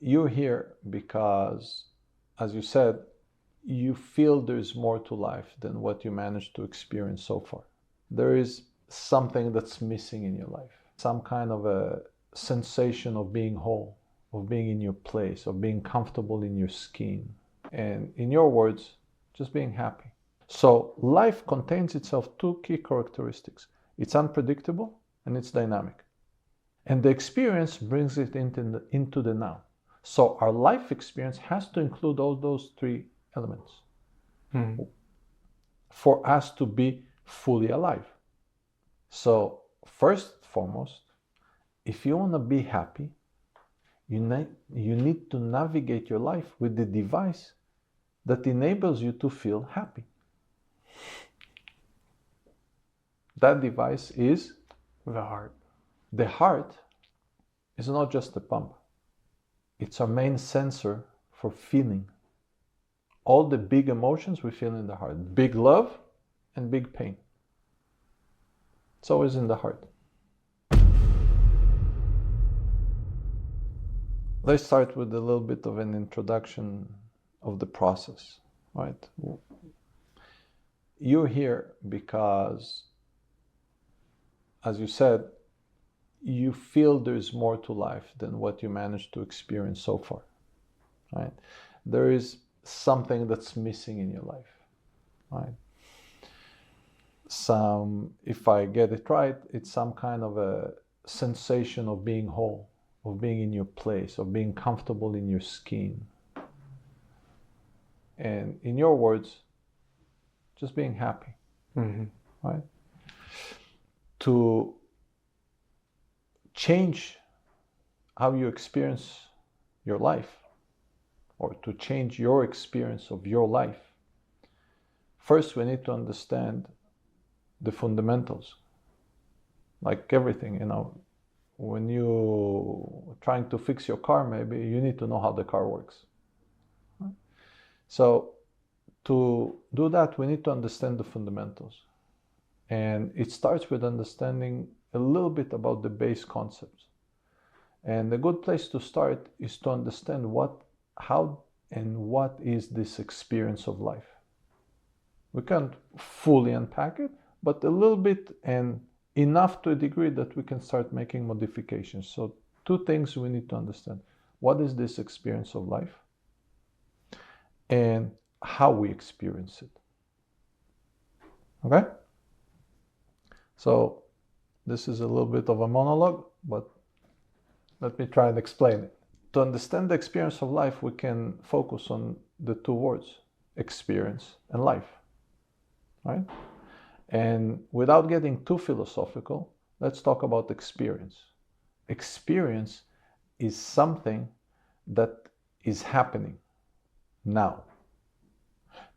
you're here because, as you said, you feel there's more to life than what you managed to experience so far. There is something that's missing in your life, some kind of a sensation of being whole, of being in your place, of being comfortable in your skin, and in your words, just being happy. So life contains itself two key characteristics. It's unpredictable and it's dynamic. And the experience brings it into the now. So our life experience has to include all those three elements for us to be fully alive. So first and foremost, if you want to be happy, you need to navigate your life with the device that enables you to feel happy. That device is The heart. the heart. Is not just a pump. It's our main sensor for feeling. All the big emotions we feel in the heart. Big love and big pain. It's always in the heart. Let's start with a little bit of an introduction of the process, right? You're here because, as you said, you feel there's more to life than what you managed to experience so far, right? There is something that's missing in your life, right? If I get it right, it's some kind of a sensation of being whole, of being in your place, of being comfortable in your skin. And in your words, just being happy, right? To change how you experience your life, or to change your experience of your life, first we need to understand the fundamentals. Like everything, when you're trying to fix your car, maybe you need to know how the car works. So to do that, we need to understand the fundamentals. And it starts with understanding a little bit about the base concepts. And a good place to start is to understand how and what is this experience of life. We can't fully unpack it, but a little bit, and enough to a degree that we can start making modifications. So two things we need to understand. What is this experience of life? And how we experience it. Okay? So this is a little bit of a monologue, but let me try and explain it. To understand the experience of life, we can focus on the two words, experience and life, right? And without getting too philosophical, let's talk about experience. Experience is something that is happening now.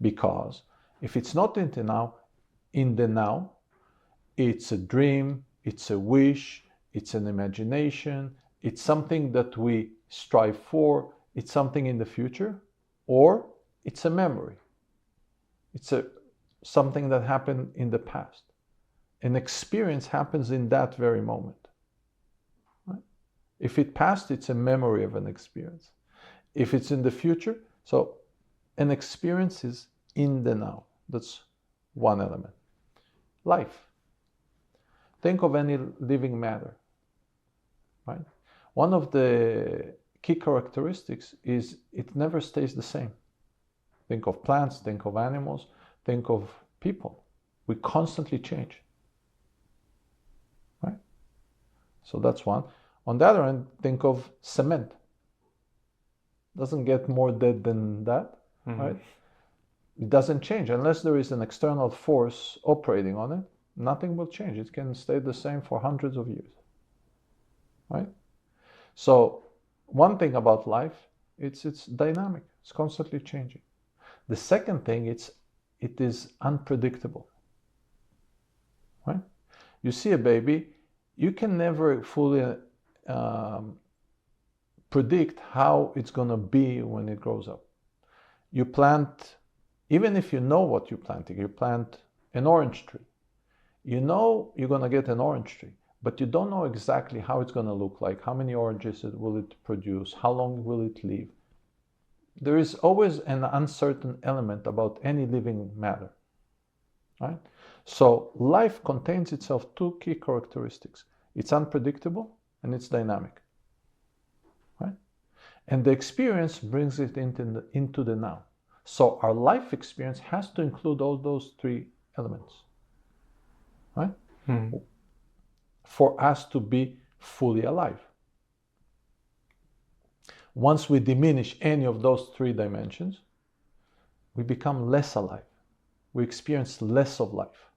Because if it's not in the now, it's a dream, it's a wish, it's an imagination, it's something that we strive for, it's something in the future, or it's a memory. It's something that happened in the past. An experience happens in that very moment. Right? If it passed, it's a memory of an experience. If it's in the future, so an experience is in the now. That's one element. Life. Think of any living matter, right? One of the key characteristics is it never stays the same. Think of plants, think of animals, think of people. We constantly change, right? So that's one. On the other hand, think of cement. Doesn't get more dead than that, right? It doesn't change unless there is an external force operating on it. Nothing will change. It can stay the same for hundreds of years, right? So one thing about life, it's dynamic. It's constantly changing. The second thing, it is unpredictable, right? You see a baby, you can never fully predict how it's going to be when it grows up. You plant, even if you know what you're planting, you plant an orange tree. You know you're going to get an orange tree, but you don't know exactly how it's going to look like, how many oranges will it produce, how long will it live. There is always an uncertain element about any living matter, right? So life contains itself two key characteristics. It's unpredictable and it's dynamic, right? And the experience brings it into the now. So our life experience has to include all those three elements, right? For us to be fully alive. Once we diminish any of those three dimensions, we become less alive. We experience less of life,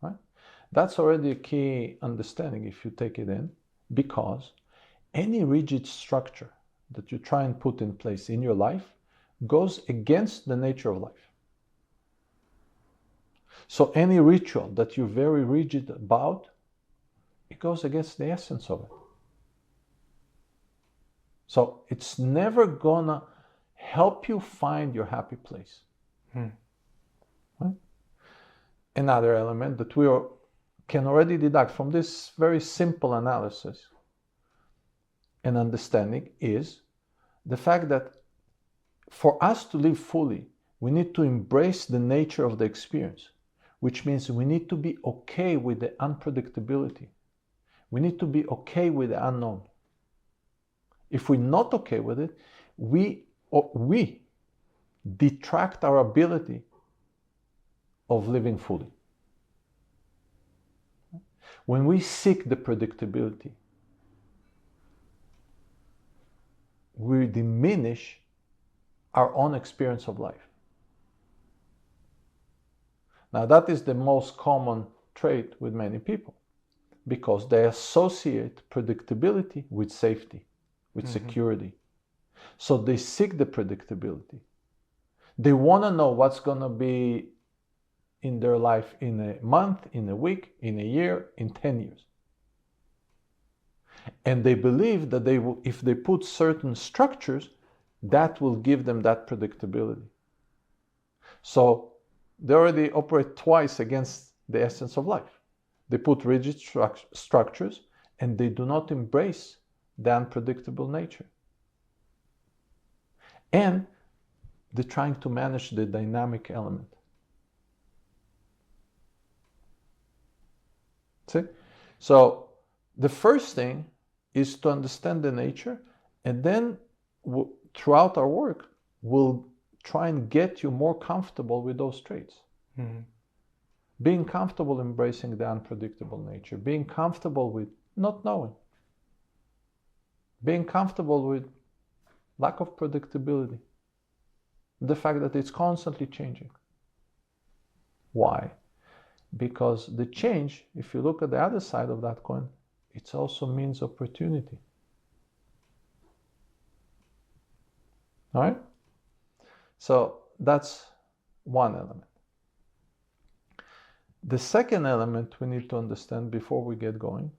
right? That's already a key understanding if you take it in, because any rigid structure that you try and put in place in your life goes against the nature of life. So any ritual that you're very rigid about, it goes against the essence of it. So it's never gonna help you find your happy place. Right? Another element that we can already deduct from this very simple analysis and understanding is the fact that for us to live fully, we need to embrace the nature of the experience, which means we need to be okay with the unpredictability. We need to be okay with the unknown. If we're not okay with it, we detract our ability of living fully. When we seek the predictability, we diminish our own experience of life. Now, that is the most common trait with many people, because they associate predictability with safety, with security. So they seek the predictability. They want to know what's going to be in their life in a month, in a week, in a year, in 10 years. And they believe that if they put certain structures, that will give them that predictability. So they already operate twice against the essence of life. They put rigid structures and they do not embrace the unpredictable nature. And they're trying to manage the dynamic element. See? So the first thing is to understand the nature, and then throughout our work, we'll try and get you more comfortable with those traits. Being comfortable embracing the unpredictable nature, being comfortable with not knowing, being comfortable with lack of predictability, the fact that it's constantly changing. Why? Because the change, if you look at the other side of that coin, it also means opportunity. All right? So that's one element. The second element we need to understand before we get going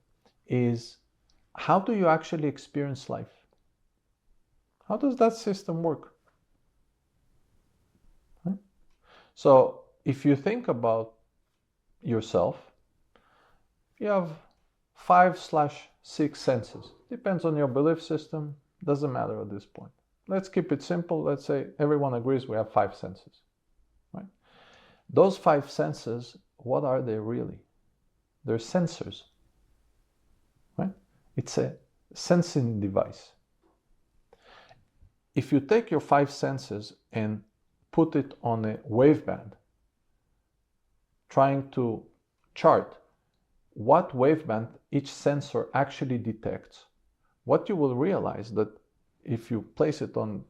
is, how do you actually experience life? How does that system work? Right? So if you think about yourself, you have 5/6 senses. Depends on your belief system, doesn't matter at this point. Let's keep it simple. Let's say everyone agrees we have 5 senses. Right? Those 5 senses, what are they really? They're sensors. Right? It's a sensing device. If you take your 5 senses and put it on a waveband, trying to chart what waveband each sensor actually detects, what you will realize that if you place it on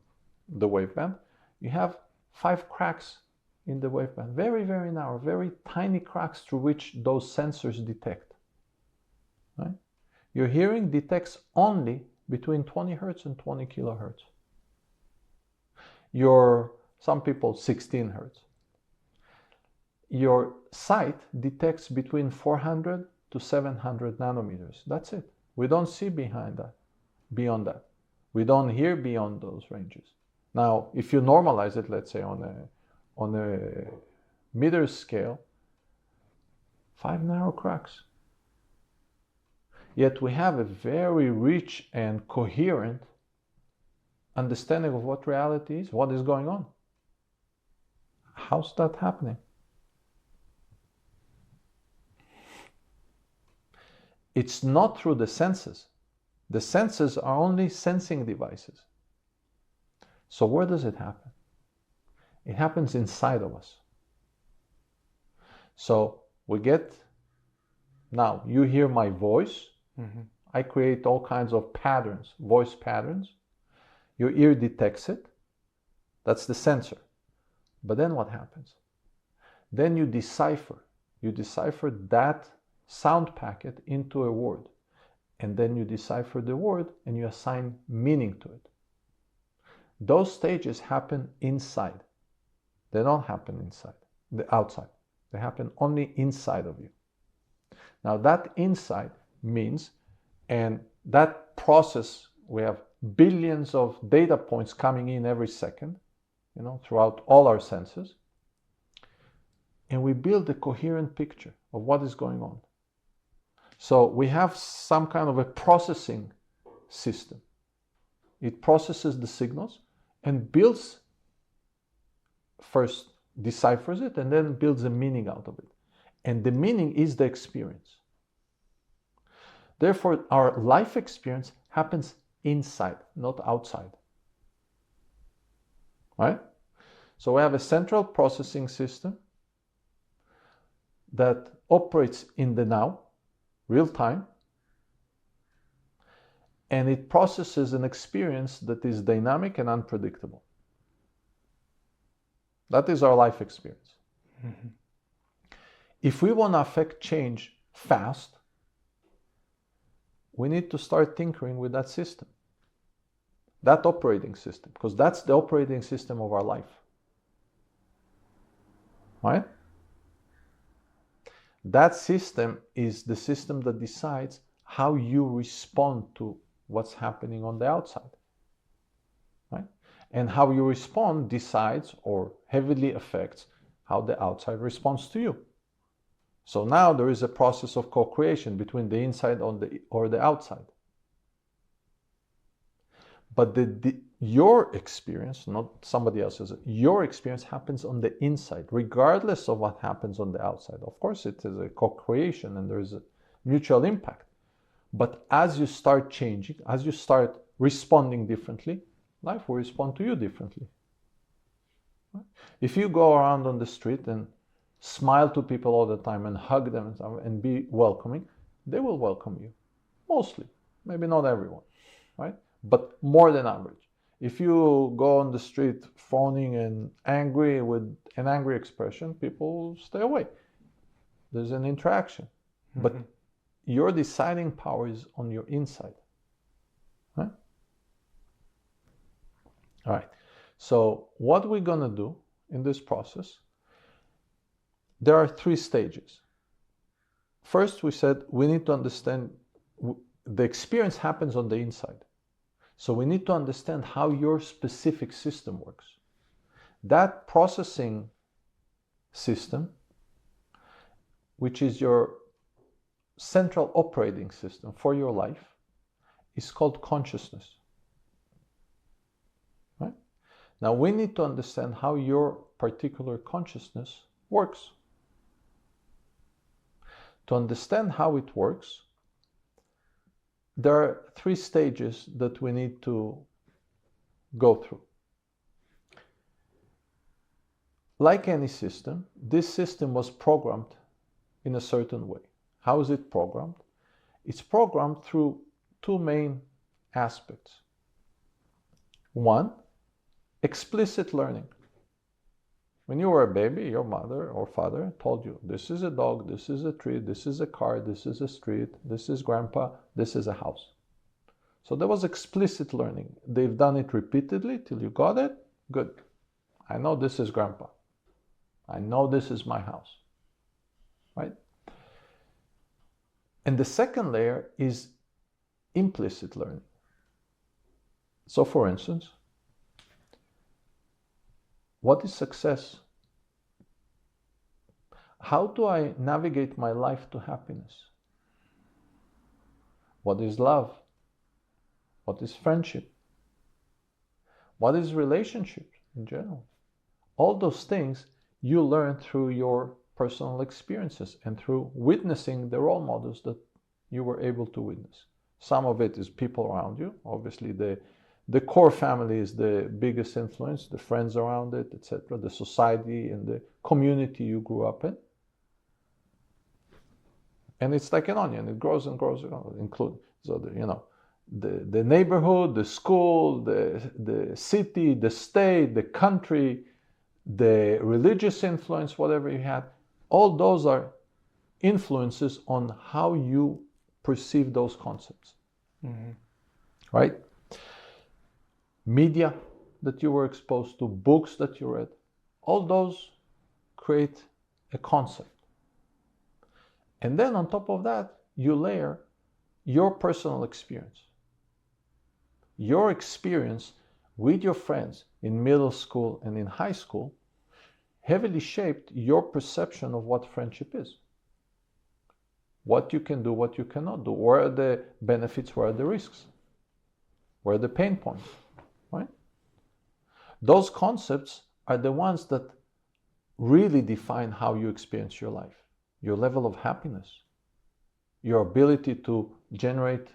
the waveband, you have 5 cracks in the waveband, very, very narrow, very tiny cracks through which those sensors detect. Right? Your hearing detects only between 20 hertz and 20 kilohertz. Some people 16 hertz. Your sight detects between 400 to 700 nanometers. That's it. We don't see beyond that. We don't hear beyond those ranges. Now, if you normalize it, let's say on a meter scale, 5 narrow cracks. Yet we have a very rich and coherent understanding of what reality is, what is going on. How's that happening? It's not through the senses. The senses are only sensing devices. So where does it happen? It happens inside of us. So we get, now you hear my voice. I create all kinds of patterns, voice patterns. Your ear detects it. That's the sensor. But then what happens? Then you decipher that sound packet into a word. And then you decipher the word and you assign meaning to it. Those stages happen inside. They don't happen outside. They happen only inside of you. Now that inside means, and that process, we have billions of data points coming in every second, throughout all our senses. And we build a coherent picture of what is going on. So we have some kind of a processing system. It processes the signals and builds, first deciphers it, and then builds a meaning out of it. And the meaning is the experience. Therefore, our life experience happens inside, not outside. Right? So we have a central processing system that operates in the now, real time, and it processes an experience that is dynamic and unpredictable. That is our life experience. If we want to affect change fast, we need to start tinkering with that system, that operating system, because that's the operating system of our life. Right? That system is the system that decides how you respond to what's happening on the outside. Right? And how you respond decides or heavily affects how the outside responds to you. So now there is a process of co-creation between the inside or the outside. But your experience, not somebody else's, your experience happens on the inside, regardless of what happens on the outside. Of course, it is a co-creation and there is a mutual impact. But as you start changing, as you start responding differently, life will respond to you differently. If you go around on the street and smile to people all the time and hug them and be welcoming, they will welcome you. Mostly. Maybe not everyone. Right? But more than average. If you go on the street frowning and angry with an angry expression, people stay away. There's an interaction. But your deciding power is on your inside. Right? All right. So what we're going to do in this process, there are 3 stages. First, we said we need to understand the experience happens on the inside. So we need to understand how your specific system works. That processing system, which is your central operating system for your life, is called consciousness. Right? Now we need to understand how your particular consciousness works. To understand how it works, there are 3 stages that we need to go through. Like any system, this system was programmed in a certain way. How is it programmed? It's programmed through 2 main aspects. 1, explicit learning. When you were a baby, your mother or father told you, this is a dog, this is a tree, this is a car, this is a street, this is grandpa, this is a house. So there was explicit learning. They've done it repeatedly till you got it. Good. I know this is grandpa. I know this is my house. Right? And the second layer is implicit learning. So for instance, what is success? How do I navigate my life to happiness? What is love? What is friendship? What is relationship in general? All those things you learn through your personal experiences and through witnessing the role models that you were able to witness. Some of it is people around you. Obviously, the core family is the biggest influence, the friends around it, etc., the society and the community you grew up in. And it's like an onion, it grows and grows, include, so the neighborhood, the school, the city, the state, the country, the religious influence, whatever you had, all those are influences on how you perceive those concepts. Mm-hmm. Right? Media that you were exposed to, books that you read, all those create a concept. And then on top of that, you layer your personal experience. Your experience with your friends in middle school and in high school heavily shaped your perception of what friendship is. What you can do, what you cannot do. Where are the benefits, where are the risks? Where are the pain points, right? Those concepts are the ones that really define how you experience your life. Your level of happiness, your ability to generate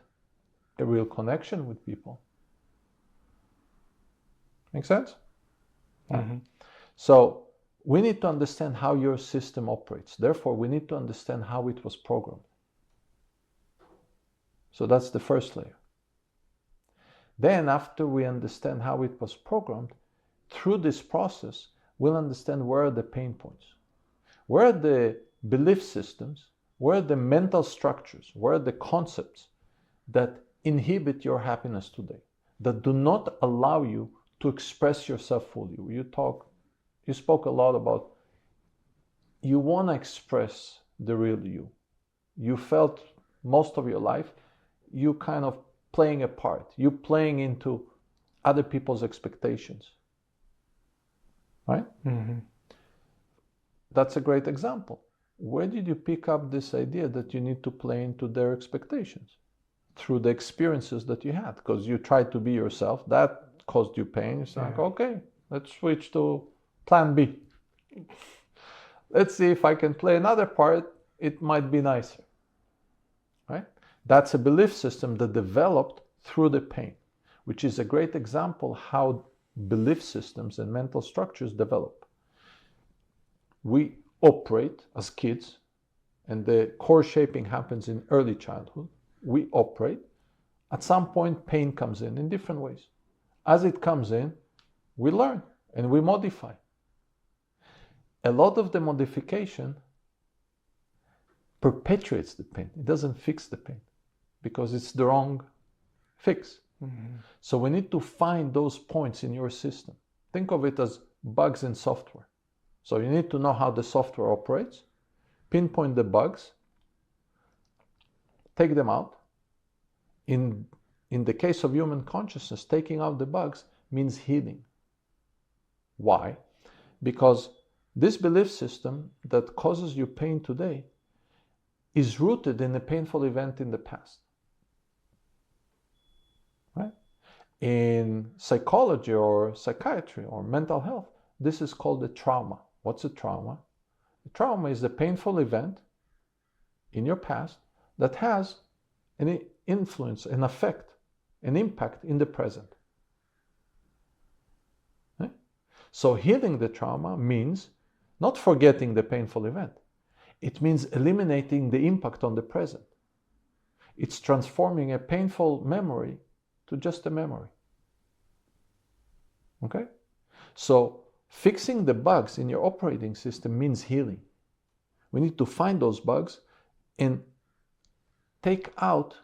a real connection with people. Make sense? Mm-hmm. So we need to understand how your system operates. Therefore, we need to understand how it was programmed. So that's the first layer. Then after we understand how it was programmed, through this process, we'll understand where are the pain points. Where are the belief systems, where are the mental structures, where are the concepts that inhibit your happiness today, that do not allow you to express yourself fully. You spoke a lot about you want to express the real you. You felt most of your life you kind of playing a part, you playing into other people's expectations, right? Mm-hmm. That's a great example. Where did you pick up this idea that you need to play into their expectations? Through the experiences that you had, because you tried to be yourself, that caused you pain. It's like, okay, let's switch to plan B. Let's see if I can play another part, it might be nicer, right? That's a belief system that developed through the pain, which is a great example how belief systems and mental structures develop. We operate as kids, and the core shaping happens in early childhood. We operate. At some point, pain comes in different ways. As it comes in, we learn and we modify. A lot of the modification perpetuates the pain. It doesn't fix the pain because it's the wrong fix. Mm-hmm. So we need to find those points in your system. Think of it as bugs in software. So you need to know how the software operates, pinpoint the bugs, take them out. In the case of human consciousness, taking out the bugs means healing. Why? Because this belief system that causes you pain today is rooted in a painful event in the past. Right? In psychology or psychiatry or mental health, this is called a trauma. What's a trauma? A trauma is a painful event in your past that has an influence, an effect, an impact in the present. Okay? So healing the trauma means not forgetting the painful event. It means eliminating the impact on the present. It's transforming a painful memory to just a memory. Okay? So fixing the bugs in your operating system means healing. We need to find those bugs and take out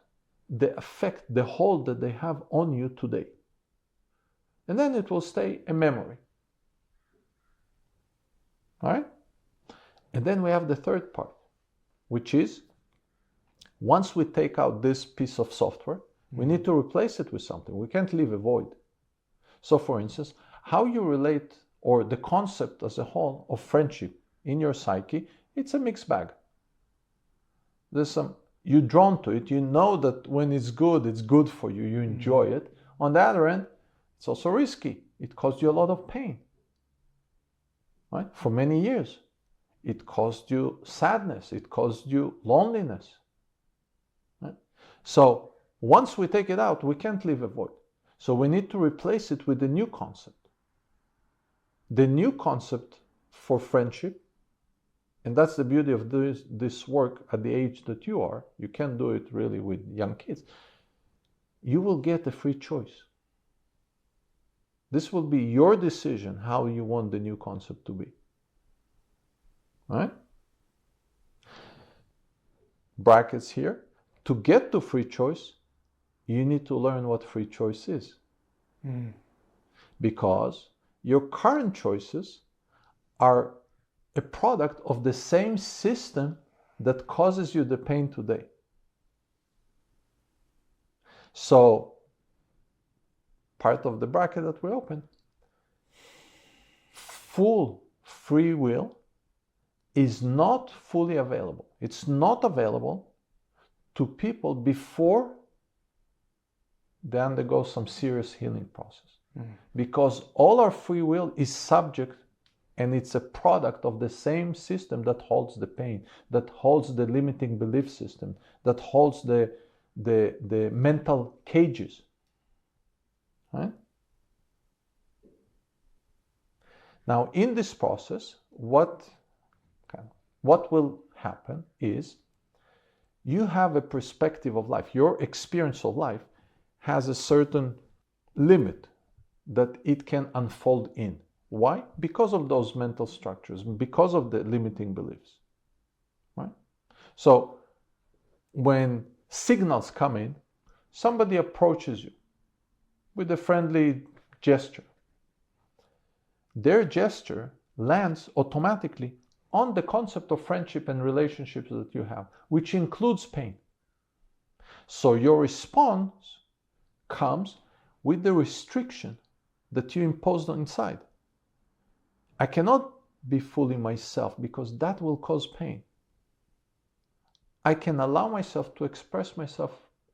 the effect, the hold that they have on you today. And then it will stay a memory. All right? And then we have the third part, which is once we take out this piece of software, we need to replace it with something. We can't leave a void. So for instance, how you relate or the concept as a whole of friendship in your psyche, it's a mixed bag. There's some You're drawn to it. You know that when it's good for you. You enjoy it. On the other end, it's also risky. It caused you a lot of pain, right? For many years. It caused you sadness. It caused you loneliness. Right? So once we take it out, we can't leave a void. So we need to replace it with a new concept. The new concept for friendship, and that's the beauty of this work at the age that you are. You can't do it really with young kids. You will get a free choice. This will be your decision how you want the new concept to be. Right? Brackets here. To get to free choice, you need to learn what free choice is. Because your current choices are a product of the same system that causes you the pain today. So, part of the bracket that we opened, full free will is not fully available. It's not available to people before they undergo some serious healing process. Because all our free will is subject, and it's a product of the same system that holds the pain, that holds the limiting belief system, that holds the mental cages. Right? Now, in this process, what will happen is you have a perspective of life. Your experience of life has a certain limit that it can unfold in. Why? Because of those mental structures, because of the limiting beliefs. Right? So when signals come in, somebody approaches you with a friendly gesture. Their gesture lands automatically on the concept of friendship and relationships that you have, which includes pain. So your response comes with the restriction that you imposed on inside. I cannot be fully myself because that will cause pain. I can allow myself to express myself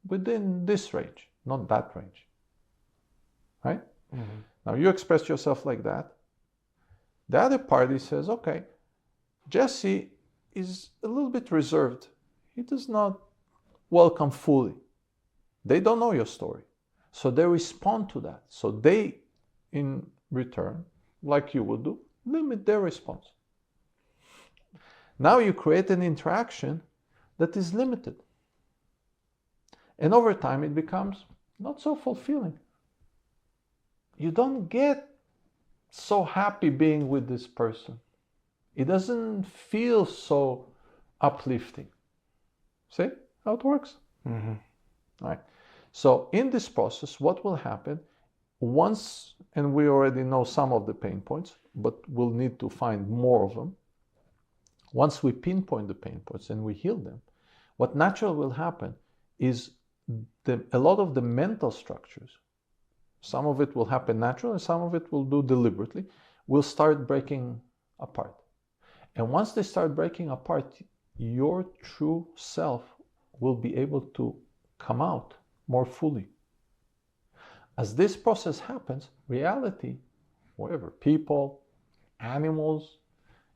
within this range, not that range. Right? Now you express yourself like that. The other party says, okay, Jesse is a little bit reserved. He does not welcome fully. They don't know your story. So they respond to that. So they, in return, like you would do, limit their response. Now you create an interaction that is limited. And over time it becomes not so fulfilling. You don't get so happy being with this person. It doesn't feel so uplifting. See how it works? All right. So in this process, what will happen once, and we already know some of the pain points, but we'll need to find more of them. Once we pinpoint the pain points and we heal them, what naturally will happen is a lot of the mental structures, some of it will happen naturally and some of it will do deliberately, will start breaking apart. And once they start breaking apart, your true self will be able to come out more fully. As this process happens, reality, whatever, people, animals,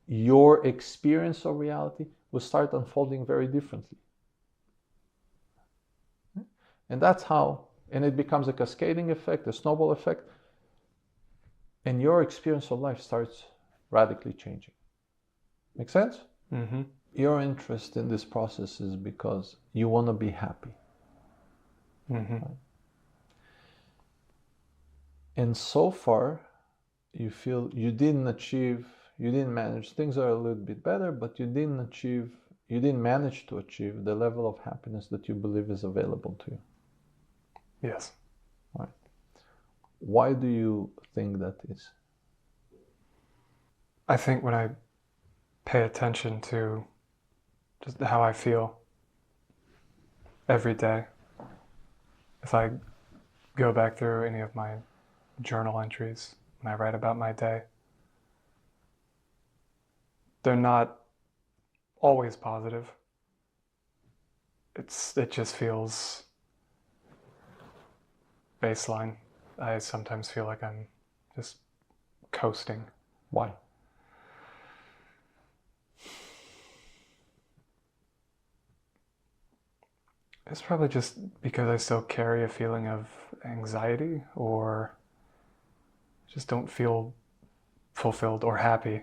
your experience of reality will start unfolding very differently. And that's how, and it becomes a cascading effect, a snowball effect, and your experience of life starts radically changing. Make sense? Your interest in this process is because you want to be happy. Right? And so far, you feel you didn't manage, things are a little bit better, but you didn't manage to achieve the level of happiness that you believe is available to you. Yes. Right. Why do you think that is? I think when I pay attention to just how I feel every day, if I go back through any of my journal entries and I write about my day, they're not always positive. it just feels baseline. I sometimes feel like I'm just coasting. Why? It's probably just because I still carry a feeling of anxiety, or just don't feel fulfilled or happy.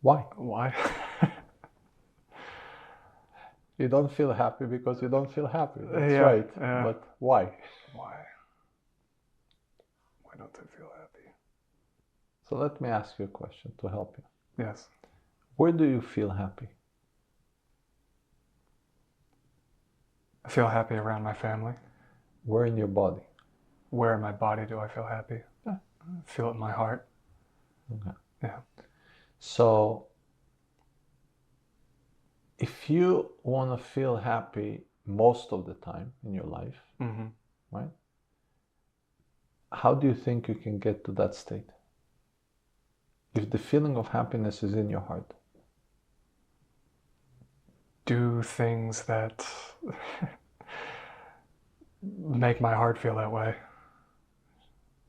Why? Why? You don't feel happy because you don't feel happy. That's Yeah, right. yeah. But why? Why? Why don't I feel happy? So let me ask you a question to help you. Yes. Where do you feel happy? I feel happy around my family. Where in your body? Where in my body do I feel happy? Yeah. I feel it in my heart. Okay. Yeah. So if you want to feel happy most of the time in your life, Mm-hmm. right? How do you think you can get to that state? If the feeling of happiness is in your heart. Do things that make my heart feel that way.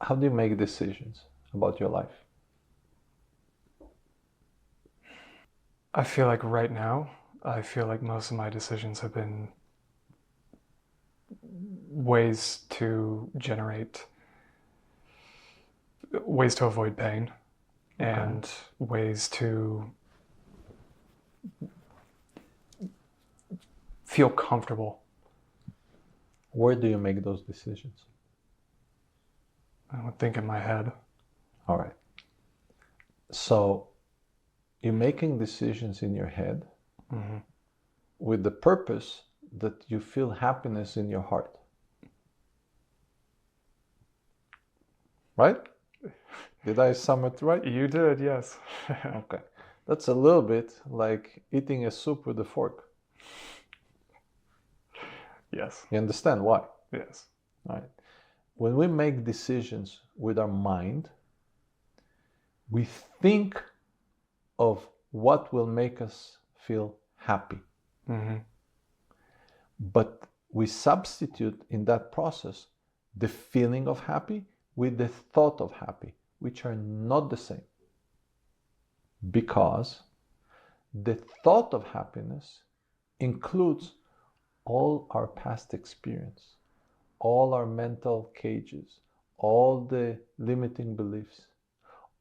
How do you make decisions about your life? I feel like right now, I feel like most of my decisions have been ways to avoid pain, and ways to feel comfortable. Where do you make those decisions? I would think in my head. All right. So you're making decisions in your head Mm-hmm. with the purpose that you feel happiness in your heart. Right? Did I sum it right? You did, yes. Okay. That's a little bit like eating a soup with a fork. Yes. You understand why? Yes. Right. When we make decisions with our mind, we think of what will make us feel happy. Mm-hmm. But we substitute in that process the feeling of happy with the thought of happy, which are not the same. Because the thought of happiness includes all our past experience, all our mental cages, all the limiting beliefs,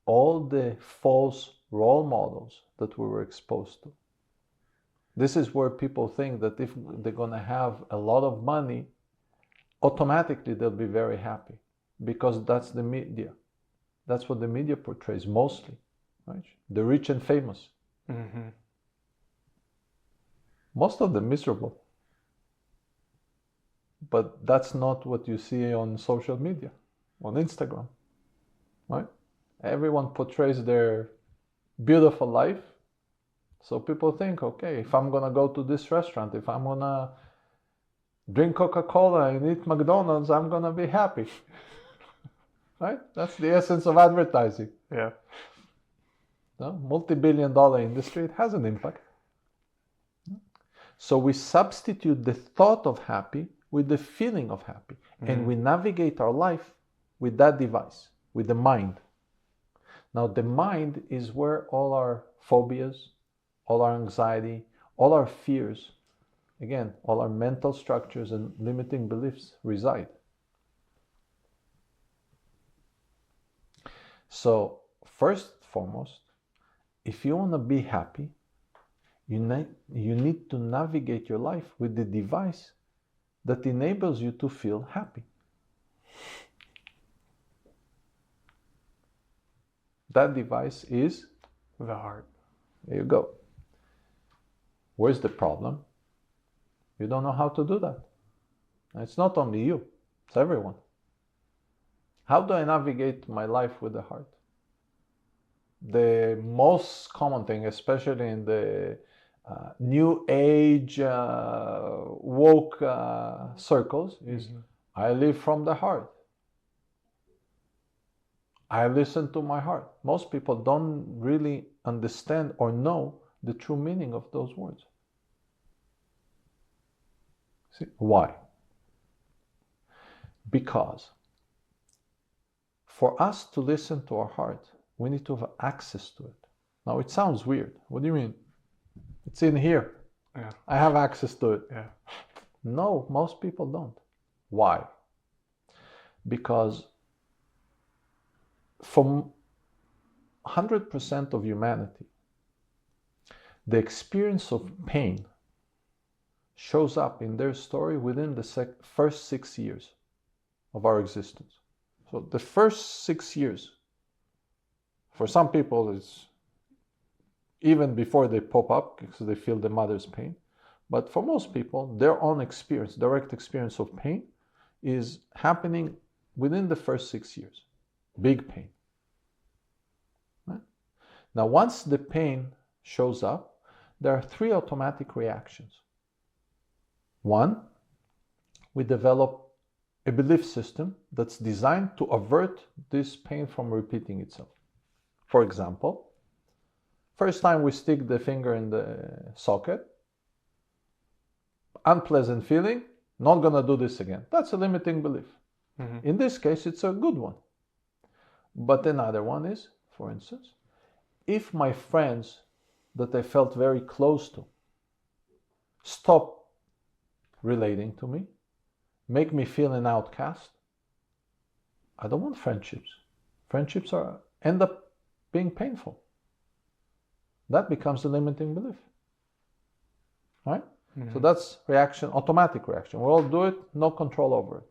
all the false role models that we were exposed to. This is where people think that if they're going to have a lot of money, automatically they'll be very happy, because that's the media. That's what the media portrays mostly, right? The rich and famous. Mm-hmm. Most of them miserable. But that's not what you see on social media, on Instagram, right? Everyone portrays their beautiful life. So people think, okay, if I'm going to go to this restaurant, if I'm going to drink Coca-Cola and eat McDonald's, I'm going to be happy. Right? That's the essence of advertising. Yeah. No? Multi-billion-dollar industry, it has an impact. So we substitute the thought of happy with the feeling of happy. And we navigate our life with that device, with the mind. Now, the mind is where all our phobias, all our anxiety, all our fears, again, all our mental structures and limiting beliefs reside. So, first and foremost, if you want to be happy, you need to navigate your life with the device that enables you to feel happy. That device is The heart. There you go. Where's the problem? You don't know how to do that. It's not only you, it's everyone. How do I navigate my life with the heart? The most common thing, especially in the new age woke circles, is I live from the heart. I listen to my heart. Most people don't really understand or know the true meaning of those words. See, why? Because for us to listen to our heart, we need to have access to it. Now, it sounds weird. What do you mean? It's in here. Yeah. I have access to it. Yeah. No, most people don't. Why? Because from 100% of humanity, the experience of pain shows up in their story within the first 6 years of our existence. So the first 6 years, for some people, it's even before they pop up because they feel the mother's pain. But for most people, their own experience, direct experience of pain, is happening within the first 6 years. Big pain. Right? Now, once the pain shows up, there are 3 automatic reactions. 1, we develop a belief system that's designed to avert this pain from repeating itself. For example, first time we stick the finger in the socket, unpleasant feeling, not gonna do this again. That's a limiting belief. Mm-hmm. In this case, it's a good one. But another one is, for instance, if my friends that I felt very close to stop relating to me, make me feel an outcast, I don't want friendships. Friendships end up being painful. That becomes a limiting belief. Right? Mm-hmm. So that's reaction, automatic reaction. We all do it, no control over it.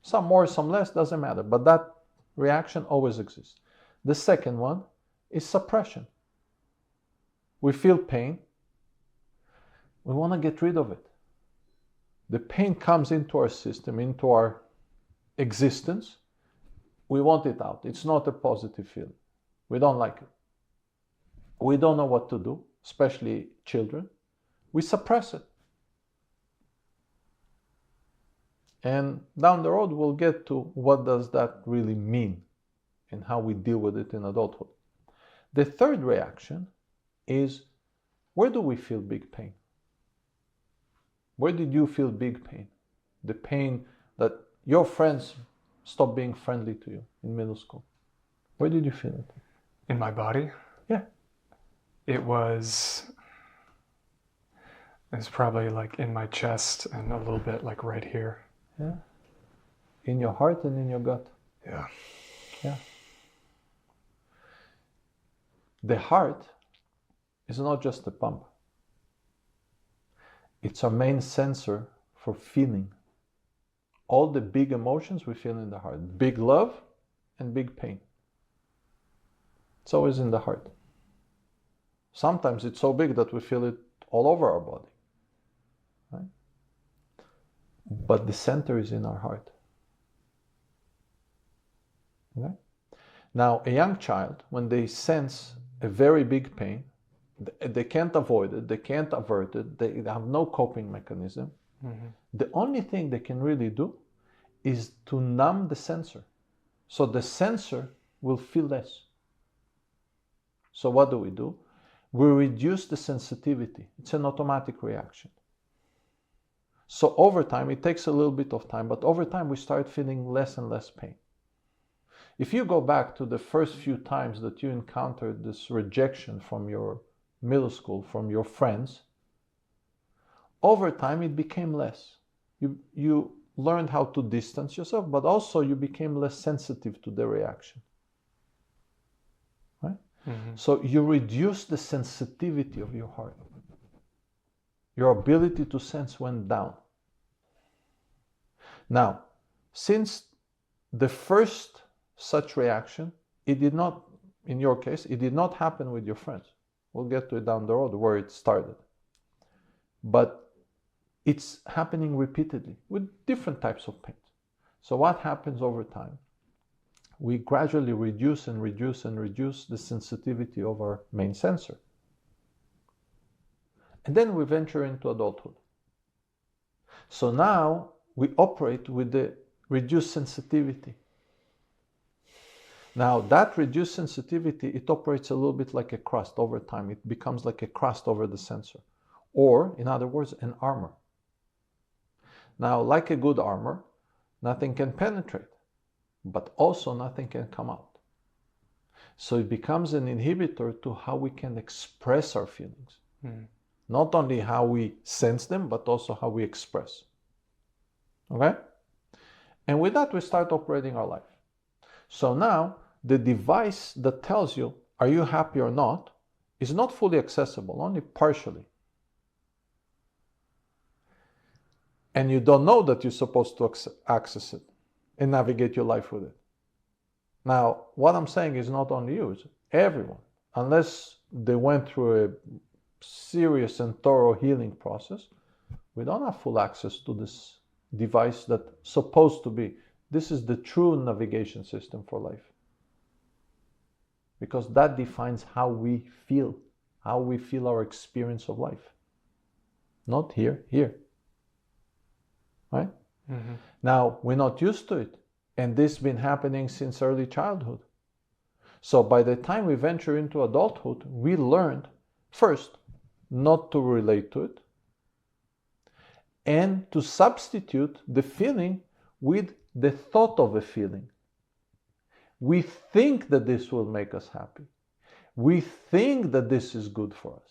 Some more, some less, doesn't matter. But that reaction always exists. The second one is suppression. We feel pain. We want to get rid of it. The pain comes into our system, into our existence. We want it out. It's not a positive feeling. We don't like it. We don't know what to do, especially children. We suppress it. And down the road, we'll get to what does that really mean and how we deal with it in adulthood. The third reaction is, where do we feel big pain? Where did you feel big pain? The pain that your friends stopped being friendly to you in middle school. Where did you feel it? In my body? Yeah. It's probably like in my chest and a little bit like right here. Yeah. In your heart and in your gut. Yeah. Yeah. The heart is not just a pump. It's our main sensor for feeling. All the big emotions we feel in the heart. Big love and big pain. It's always in the heart. Sometimes it's so big that we feel it all over our body. Right? But the center is in our heart. Okay? Now, a young child, when they sense a very big pain, they can't avoid it, they can't avert it, they have no coping mechanism. Mm-hmm. The only thing they can really do is to numb the sensor. So the sensor will feel less. So what do? We reduce the sensitivity. It's an automatic reaction. So over time, it takes a little bit of time, but over time we start feeling less and less pain. If you go back to the first few times that you encountered this rejection from your middle school, from your friends, over time it became less. You learned how to distance yourself, but also you became less sensitive to the reaction. Right? Mm-hmm. So you reduce the sensitivity of your heart. Your ability to sense went down. Now, since the first such reaction, it did not, in your case, it did not happen with your friends. We'll get to it down the road where it started. But it's happening repeatedly with different types of pain. So what happens over time? We gradually reduce the sensitivity of our main sensor. And then we venture into adulthood. So now we operate with the reduced sensitivity. Now that reduced sensitivity, it operates a little bit like a crust over time. It becomes like a crust over the sensor. Or, in other words, an armor. Now, like a good armor, nothing can penetrate, but also nothing can come out. So it becomes an inhibitor to how we can express our feelings. Not only how we sense them, but also how we express. Okay? And with that, we start operating our life. So now, the device that tells you, are you happy or not, is not fully accessible, only partially. And you don't know that you're supposed to access it and navigate your life with it. Now, what I'm saying is not only you, it's everyone. Unless they went through a serious and thorough healing process, we don't have full access to this device that's supposed to be. This is the true navigation system for life. Because that defines how we feel our experience of life. Not here. Right? Mm-hmm. Now, we're not used to it. And this has been happening since early childhood. So by the time we venture into adulthood, we learned, first, not to relate to it, and to substitute the feeling with the thought of a feeling. We think that this will make us happy. We think that this is good for us.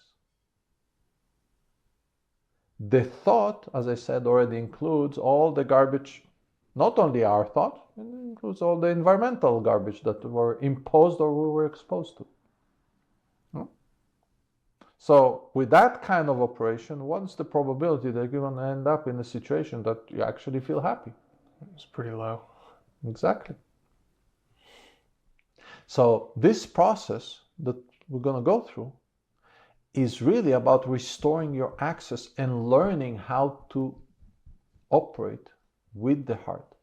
The thought, as I said, already includes all the garbage, not only our thought, it includes all the environmental garbage that were imposed or we were exposed to. So with that kind of operation, what's the probability that you're going to end up in a situation that you actually feel happy? It's pretty low. Exactly. So this process that we're going to go through is really about restoring your access and learning how to operate with the heart.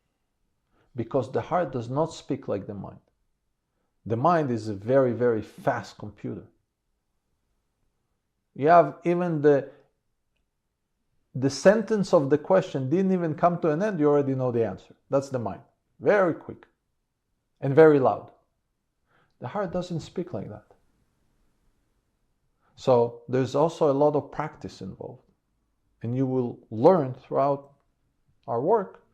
Because the heart does not speak like the mind. The mind is a very, very fast computer. You have even the sentence of the question didn't even come to an end, you already know the answer. That's the mind. Very quick and very loud. The heart doesn't speak like that. So there's also a lot of practice involved. And you will learn throughout our work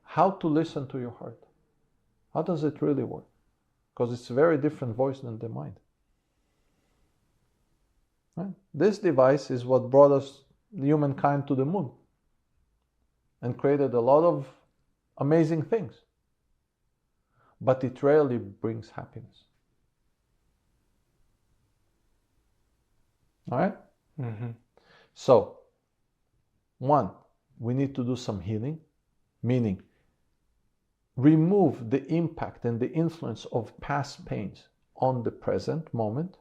how to listen to your heart. How does it really work? Because it's a very different voice than the mind. Right? This device is what brought us, humankind, to the moon and created a lot of amazing things. But it rarely brings happiness. All right? Mm-hmm. So, one, we need to do some healing, meaning remove the impact and the influence of past pains on the present moment.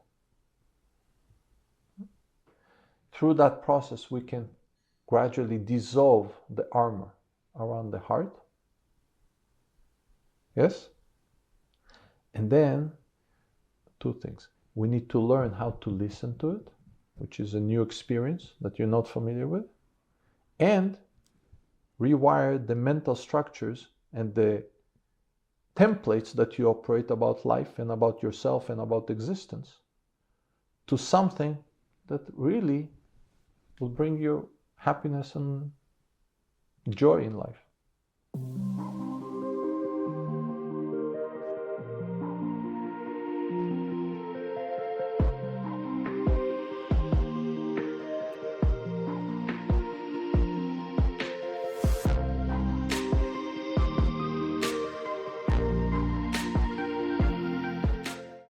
Through that process, we can gradually dissolve the armor around the heart. Yes? And then, two things. We need to learn how to listen to it, which is a new experience that you're not familiar with, and rewire the mental structures and the templates that you operate about life and about yourself and about existence to something that really will bring you happiness and joy in life.